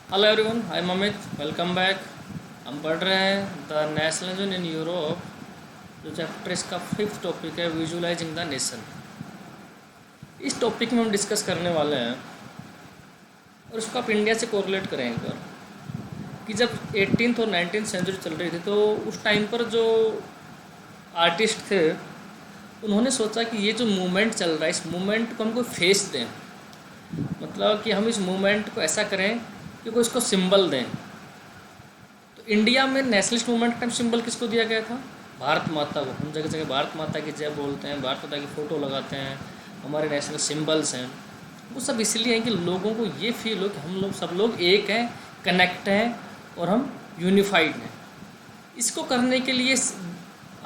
Hello everyone, I am Amit. Welcome back. हम पढ़ रहे हैं द नेशनलिज्म इन यूरोप। जो चैप्टर इसका फिफ्थ टॉपिक है, विजुअलाइजिंग द नेशन। इस टॉपिक में हम डिस्कस करने वाले हैं और उसको आप इंडिया से कोरिलेट करें एक बार कि जब 18th और 19th सेंचुरी चल रही थी तो उस टाइम पर जो आर्टिस्ट थे उन्होंने सोचा कि ये जो मूवमेंट चल रहा है इस मूवमेंट को हमको फेस दें। मतलब कि हम इस मूवमेंट को ऐसा करें कि कोई इसको सिंबल दें। तो इंडिया में नेशनलिस्ट मूवमेंट का टाइम सिंबल किसको दिया गया था? भारत माता को। हम जगह जगह भारत माता की जय बोलते हैं, भारत माता की फ़ोटो लगाते हैं, हमारे नेशनल सिंबल्स हैं। वो सब इसलिए हैं कि लोगों को ये फील हो कि हम लोग सब लोग एक हैं, कनेक्ट हैं और हम यूनिफाइड हैं। इसको करने के लिए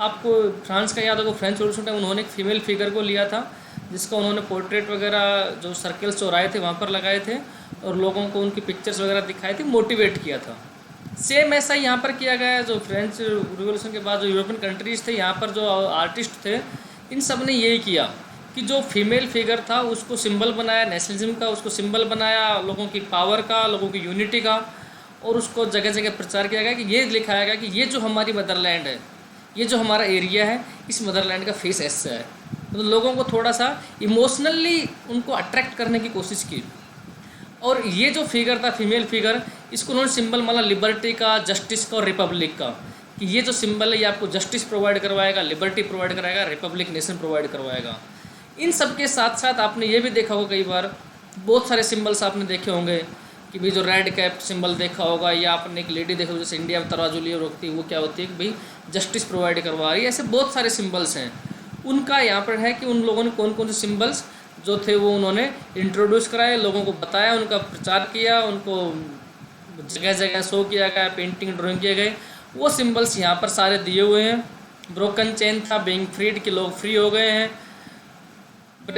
आपको फ्रांस का याद होगा, फ्रेंच रेवोल्यूशन टाइम उन्होंने एक फीमेल फिगर को लिया था जिसका उन्होंने पोर्ट्रेट वगैरह जो सर्कल्स चौराहे थे वहाँ पर लगाए थे और लोगों को उनकी पिक्चर्स वगैरह दिखाई थी, मोटिवेट किया था। सेम ऐसा ही यहाँ पर किया गया है। जो फ्रेंच रिवॉल्यूशन के बाद जो यूरोपियन कंट्रीज़ थे, यहाँ पर जो आर्टिस्ट थे, इन सब ने यही किया कि जो फीमेल फिगर था उसको सिंबल बनाया नेशनलिज्म का, उसको सिंबल बनाया लोगों की पावर का, लोगों की यूनिटी का, और उसको जगह जगह प्रचार किया गया कि ये लिखाया गया कि ये जो हमारी मदरलैंड है, ये जो हमारा एरिया है, इस मदरलैंड का फेस ऐसा है। तो लोगों को थोड़ा सा इमोशनली उनको अट्रैक्ट करने की कोशिश की। और ये जो फिगर था फीमेल फिगर, इसको उन्होंने सिंबल माना लिबर्टी का, जस्टिस का और रिपब्लिक का, कि ये जो सिंबल है ये आपको जस्टिस प्रोवाइड करवाएगा, लिबर्टी प्रोवाइड कराएगा, रिपब्लिक नेशन प्रोवाइड करवाएगा। इन सब के साथ साथ आपने ये भी देखा होगा, कई बार बहुत सारे सिंबल्स आपने देखे होंगे कि भाई जो रेड कैप सिंबल देखा होगा, या आपने एक लेडी देखा जैसे इंडिया में तराजू लिए रोकती है, वो क्या होती है कि भाई जस्टिस प्रोवाइड करवा रही है। ऐसे बहुत सारे सिंबल्स हैं। उनका यहाँ पर है कि उन लोगों ने कौन कौन से सिंबल्स जो थे वो उन्होंने इंट्रोड्यूस कराए, लोगों को बताया, उनका प्रचार किया, उनको जगह जगह शो किया गया, पेंटिंग ड्राइंग किए गए। वो सिंबल्स यहाँ पर सारे दिए हुए हैं। ब्रोकन चेन था, बीइंग फ्रीड, कि लोग फ्री हो गए हैं।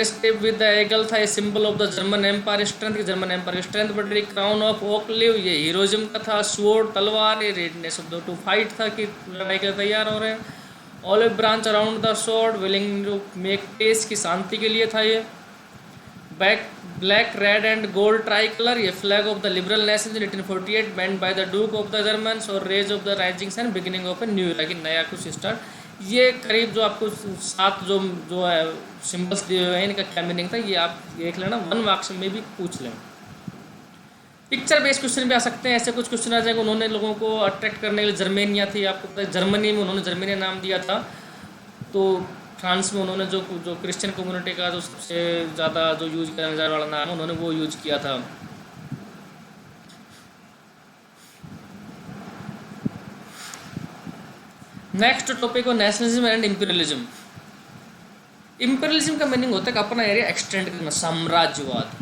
स्टेप विद द एगल था, ये symbol of the German empire strength, की जर्मन एम्पायर स्ट्रेंथ बढ़ रही। क्राउन ऑफ ओक लिव, ये हीरोइज्म का था। स्वॉर्ड, तलवार, ये readiness of the to fight था, कि लड़ाई के तैयार हो रहे हैं। Olive branch around the sword, willing to make peace, की शांति के लिए था ये। Back black, red and gold tricolour, ये flag of the liberal nation in 1848 band by the duke of the Germans, और rays of the rising sun, beginning of a new era, कि नया कुछ स्टार्ट। ये करीब जो आपको सात जो जो है सिंबल्स दिए हुए हैं, इनका क्या मीनिंग था ये आप देख लेना, वन मार्क्स में भी पूछ लें। पिक्चर बेस्ड क्वेश्चन भी आ सकते हैं। ऐसे कुछ क्वेश्चन आ जाएंगे। उन्होंने लोगों को अट्रैक्ट करने के लिए जर्मेनिया थी, आपको पता है जर्मनी में उन्होंने जर्मेनिया नाम दिया था। तो फ्रांस में उन्होंने जो जो क्रिश्चियन कम्युनिटी का जो सबसे ज़्यादा जो यूज करने जाने वाला नाम उन्होंने वो यूज किया था। नेक्स्ट टॉपिक है नेशनलिज्म एंड इम्पीरियलिज्म। इम्पीरियलिज्म का मीनिंग होता है कि अपना एरिया एक्सटेंड करना, साम्राज्यवाद।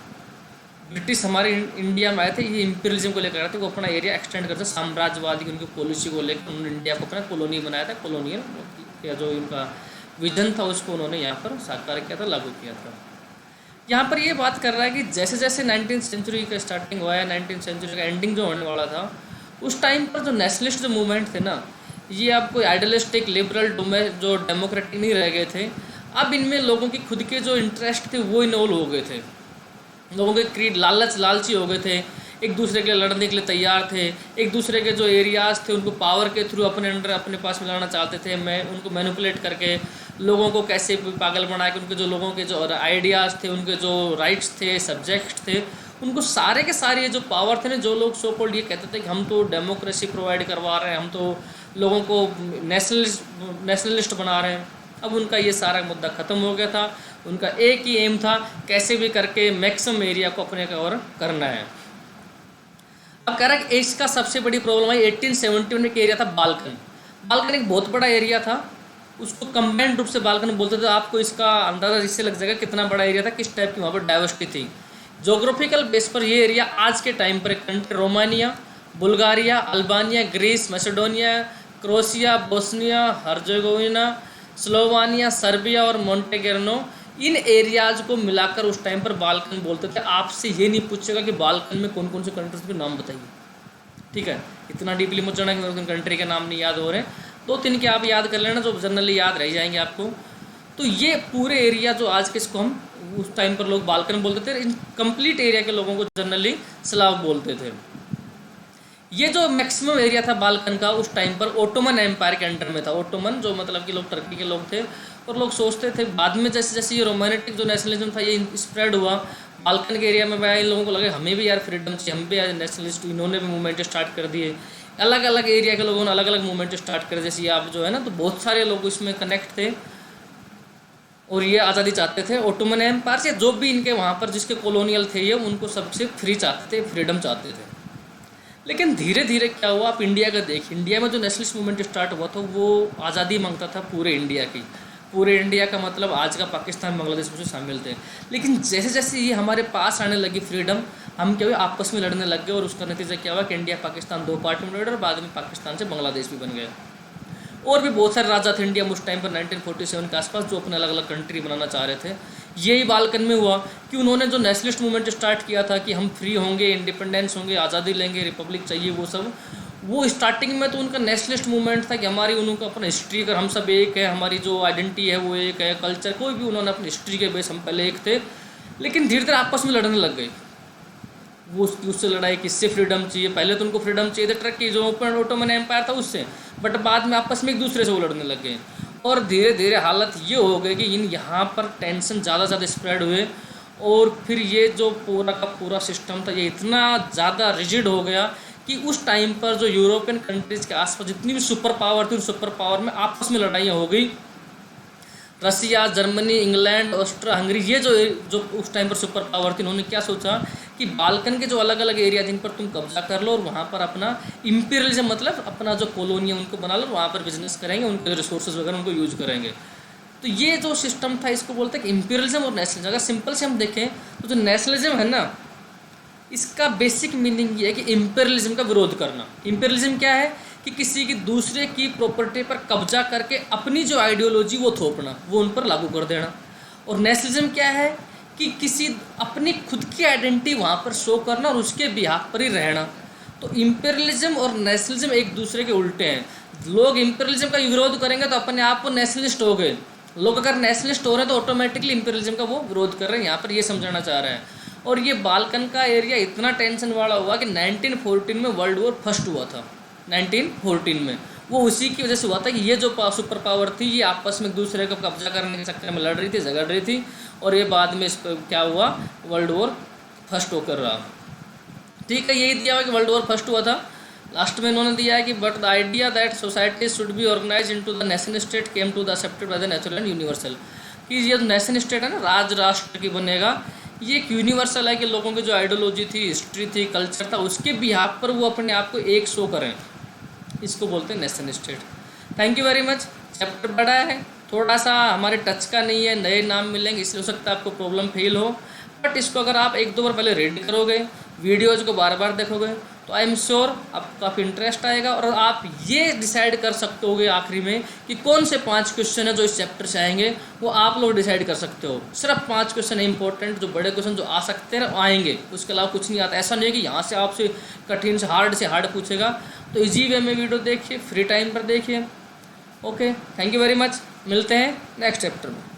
ब्रिटिश हमारे इंडिया में आए थे, ये इम्पीरियलिज्म को लेकर आए थे, वो अपना एरिया एक्सटेंड करते, साम्राज्यवादी की उनकी पॉलिसी को लेकर उन्होंने इंडिया को अपना कॉलोनी बनाया था। कॉलोनियल या जो इनका विजन था उसको उन्होंने यहाँ पर साकार किया था, लागू किया था। यहाँ पर ये बात कर रहा है कि जैसे जैसे 19th सेंचुरी का स्टार्टिंग हुआ है, 19th सेंचुरी का एंडिंग जो होने वाला था, उस टाइम पर जो नेशनलिस्ट जो मूवमेंट थे ना, ये आपको आइडियलिस्टिक, लिबरल, जो डेमोक्रेटिक नहीं रह गए थे। अब इनमें लोगों की खुद के जो इंटरेस्ट थे वो इन्वॉल्व हो गए थे। लोगों के क्रीड लालची हो गए थे, एक दूसरे के लिए लड़ने के लिए तैयार थे, एक दूसरे के जो एरियाज़ थे उनको पावर के थ्रू अपने अंडर अपने पास में लाना चाहते थे। मैं उनको मैनिपुलेट करके लोगों को कैसे पागल बना के उनके जो लोगों के जो आइडियाज़ थे, उनके जो राइट्स थे, सब्जेक्ट्स थे, उनको सारे के सारे ये जो पावर थे ना, जो लोग सो कॉल्ड ये कहते थे कि हम तो डेमोक्रेसी प्रोवाइड करवा रहे हैं, हम तो लोगों को नेशनलिस्ट बना रहे हैं। अब उनका ये सारा मुद्दा ख़त्म हो गया था। उनका एक ही एम था, कैसे भी करके मैक्सिमम एरिया को अपने कवर करना है। अब कह रहा है इसका सबसे बड़ी प्रॉब्लम है 1871 में एक एरिया था बाल्कन। बाल्कन एक बहुत बड़ा एरिया था, उसको कंबाइंड रूप से बाल्कन बोलते थे। आपको इसका अंदाज़ा इससे लग जाएगा कितना बड़ा एरिया था, किस टाइप की वहाँ पर डाइवर्सिटी थी। जोग्राफिकल बेस पर ये एरिया आज के टाइम पर एक country Romania, Bulgaria, Albania, Greece, Macedonia, Croatia, Bosnia Herzegovina, Slovenia, Serbia और मोंटेनेग्रो, इन एरियाज़ को मिलाकर उस टाइम पर बाल्कन बोलते थे। आपसे ये नहीं पूछेगा कि बाल्कन में कौन कौन से कंट्रीज के नाम बताइए, ठीक है। इतना डीपली मत जाना कि मेरे को कंट्री के नाम नहीं याद हो रहे, दो तीन के आप याद कर लेना जो जनरली याद रह जाएंगे आपको। तो ये पूरे एरिया जो आज के इसको हम उस टाइम पर लोग बाल्कन बोलते थे, इन कंप्लीट एरिया के लोगों को जनरली स्लाव बोलते थे। ये जो मैक्सिमम एरिया था बाल्कन का उस टाइम पर ओटोमन एम्पायर के अंडर में था। ओटोमन जो मतलब कि लोग टर्की के लोग थे, और लोग सोचते थे बाद में जैसे जैसे ये रोमानेटिक जो नेशनलिज्म था ये स्प्रेड हुआ बाल्कन के एरिया में, भाई इन लोगों को लगे हमें भी यार फ्रीडम चाहिए, हम भी यार नेशनलिस्ट, इन्होंने भी मूवमेंट स्टार्ट कर दिए। अलग अलग एरिया के लोगों ने अलग अलग मूवमेंट स्टार्ट करे, जैसे आप जो है ना, तो बहुत सारे लोग इसमें कनेक्ट थे और ये आज़ादी चाहते थे। ओटोमन एम्पायर से जो भी इनके वहाँ पर जिसके कॉलोनियल थे ये, उनको सबसे फ्री चाहते थे, फ्रीडम चाहते थे। लेकिन धीरे धीरे क्या हुआ, आप इंडिया का देखिए, इंडिया में जो नेशनलिस्ट मूवमेंट स्टार्ट हुआ था वो आज़ादी मांगता था पूरे इंडिया की। पूरे इंडिया का मतलब आज का पाकिस्तान बांग्लादेश में शामिल थे। लेकिन जैसे जैसे ये हमारे पास आने लगी फ्रीडम, हम क्या हुए आपस में लड़ने लग गए, और उसका नतीजा क्या हुआ कि इंडिया पाकिस्तान दो पार्ट में लड़े और बाद में पाकिस्तान से बांग्लादेश भी बन गया। और भी बहुत सारे राजा थे इंडिया में उस टाइम पर 1947 के आसपास जो अपने अलग अलग कंट्री बनाना चाह रहे थे। यही बाल्कन में हुआ कि उन्होंने जो नेशनलिस्ट मूवमेंट स्टार्ट किया था कि हम फ्री होंगे, इंडिपेंडेंस होंगे, आज़ादी लेंगे, रिपब्लिक चाहिए, वो सब, वो स्टार्टिंग में तो उनका नेशनलिस्ट मूवमेंट था कि हमारी उनका अपना हिस्ट्री कर, हम सब एक है, हमारी जो आइडेंटिटी है वो एक है, कल्चर कोई भी, उन्होंने अपनी हिस्ट्री के बेस हम पहले एक थे। लेकिन धीरे धीरे आपस में लड़ने लग गए। वो उससे लड़ाई किससे फ्रीडम चाहिए, पहले तो उनको फ्रीडम चाहिए थे टर्की जो ओटोमन एम्पायर था उससे, बट बाद में आपस में एक दूसरे से वो लड़ने लग गए। और धीरे धीरे हालत ये हो गई कि यहाँ पर टेंशन ज़्यादा स्प्रेड हुए, और फिर ये जो पूरा का पूरा सिस्टम था ये इतना ज़्यादा रिजिड हो गया कि उस टाइम पर जो यूरोपियन कंट्रीज़ के आसपास जितनी भी सुपर पावर थी, उस सुपर पावर में आपस में लड़ाइयाँ हो गई। रसिया, जर्मनी, इंग्लैंड, ऑस्ट्रिया हंगरी, ये जो उस टाइम पर सुपर पावर थी, उन्होंने क्या सोचा कि बाल्कन के जो अलग अलग एरिया जिन पर तुम कब्जा कर लो और वहाँ पर अपना इंपीरियलिज्म मतलब अपना जो कॉलोनी है उनको बना लो, वहाँ पर बिजनेस करेंगे, उनके रिसोर्सेज वगैरह उनको यूज करेंगे। तो ये जो सिस्टम था इसको बोलते हैं कि इंपीरियलिज्म और नेशनलिज्म। अगर सिंपल से हम देखें तो जो नेशनलिज्म है ना, इसका बेसिक मीनिंग ये है कि इंपीरियलिज्म का विरोध करना। इंपीरियलिज्म क्या है कि किसी की दूसरे की प्रॉपर्टी पर कब्जा करके अपनी जो आइडियोलॉजी वो थोपना, वो उन पर लागू कर देना। और नेशनलिज्म क्या है कि किसी अपनी खुद की आइडेंटिटी वहाँ पर शो करना और उसके बिहाफ पर ही रहना। तो इंपीरियलिज्म और नेशनलिज्म एक दूसरे के उल्टे हैं। लोग इंपीरियलिज्म का विरोध करेंगे तो अपने आप को नेशनलिस्ट हो गए, लोग अगर नेशनलिस्ट हो रहे हैं तो ऑटोमेटिकली इंपीरियलिज्म का वो विरोध कर रहे हैं। यहाँ पर ये समझाना चाह रहे हैं। और ये बाल्कन का एरिया इतना टेंशन वाला हुआ कि 1914 में वर्ल्ड वॉर फर्स्ट हुआ था। 1914 में वो उसी की वजह से हुआ था कि ये जो सुपर पावर थी ये आपस में एक दूसरे को कब्जा करने के चक्कर में लड़ रही थी, झगड़ रही थी, और ये बाद में इस पर क्या हुआ, वर्ल्ड वॉर फर्स्ट होकर रहा। ठीक है, यही दिया हुआ कि वर्ल्ड वॉर फर्स्ट हुआ था। लास्ट में इन्होंने दिया है कि but the idea that society should be organize into the nation state came to the accepted by the natural and universal. कि ये नेशन स्टेट है ना, राज राष्ट्र की बनेगा, ये एक यूनिवर्सल है कि लोगों की जो आइडियोलॉजी थी, हिस्ट्री थी, कल्चर था, उसके बिहाफ पर वो अपने आप को एक शो करें, इसको बोलते हैं nation state. Thank you very much. Chapter बड़ा है, थोड़ा सा हमारे टच का नहीं है, नए नाम मिलेंगे इसलिए हो सकता है आपको प्रॉब्लम फील हो, बट इसको अगर आप एक दो बार पहले रीड करोगे, वीडियोज़ को बार बार देखोगे तो आई एम श्योर आपको काफ़ी इंटरेस्ट आएगा और आप ये डिसाइड कर सकते होगे आखिरी में कि कौन से 5 क्वेश्चन है जो इस चैप्टर से आएंगे, वो आप लोग डिसाइड कर सकते हो। सिर्फ 5 क्वेश्चन है इंपॉर्टेंट, जो बड़े क्वेश्चन जो आ सकते हैं आएंगे, उसके अलावा कुछ नहीं आता। ऐसा नहीं है कि यहाँ से आपसे कठिन से हार्ड पूछेगा। तो इजी वे में वीडियो देखिए, फ्री टाइम पर देखिए। Okay, thank you very much, मिलते हैं नेक्स्ट चैप्टर में।